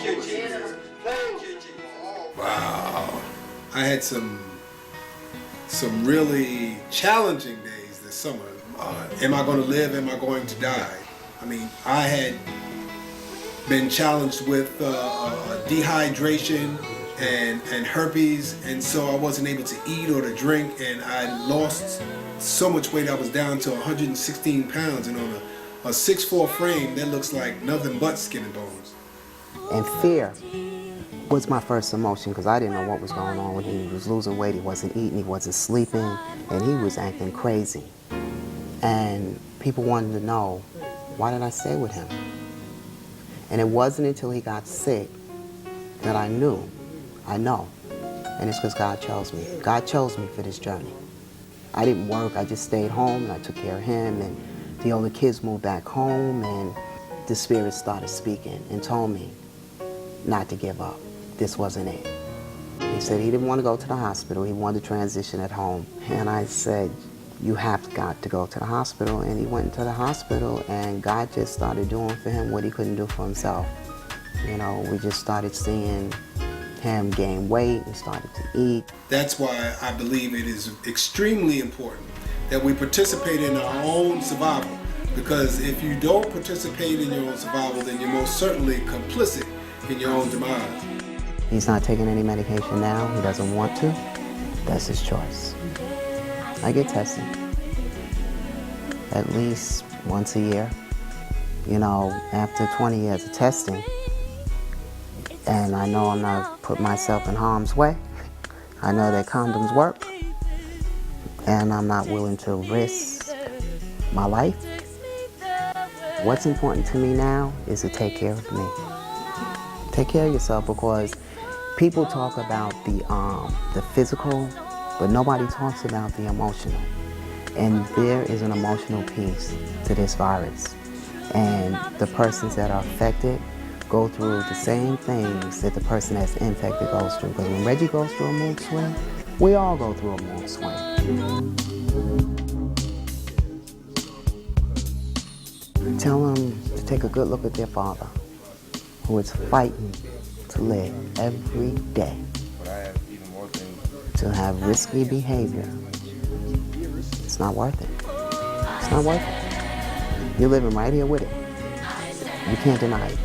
you, Jesus. Thank you, Jesus. Wow. I had some really challenging days this summer. Am I going to live? Am I going to die? I mean, I had been challenged with dehydration and herpes, and so I wasn't able to eat or to drink, and I lost so much weight. I was down to 116 pounds, and on a 6'4" frame, that looks like nothing but skin and bones. And fear was my first emotion because I didn't know what was going on with him. He was losing weight, he wasn't eating, he wasn't sleeping, and he was acting crazy. And people wanted to know, why did I stay with him? And it wasn't until he got sick that I know. And it's because God chose me. God chose me for this journey. I didn't work, I just stayed home and I took care of him, and the older kids moved back home, and the Spirit started speaking and told me not to give up. This wasn't it. He said he didn't want to go to the hospital, he wanted to transition at home. And I said, you have got to go to the hospital. And he went to the hospital, and God just started doing for him what he couldn't do for himself. You know, we just started seeing him gain weight and started to eat. That's why I believe it is extremely important that we participate in our own survival, because if you don't participate in your own survival, then you're most certainly complicit in your own demise. He's not taking any medication now. He doesn't want to. That's his choice. I get tested at least once a year. You know, after 20 years of testing, and I know I'm not putting myself in harm's way. I know that condoms work, and I'm not willing to risk my life. What's important to me now is to take care of me. Take care of yourself, because people talk about the physical, but nobody talks about the emotional. And there is an emotional piece to this virus. And the persons that are affected go through the same things that the person that's infected goes through. Because when Reggie goes through a mood swing, we all go through a mood swing. Tell them to take a good look at their father, who is fighting to live every day, to have risky behavior. It's not worth it. It's not worth it. You're living right here with it. You can't deny it.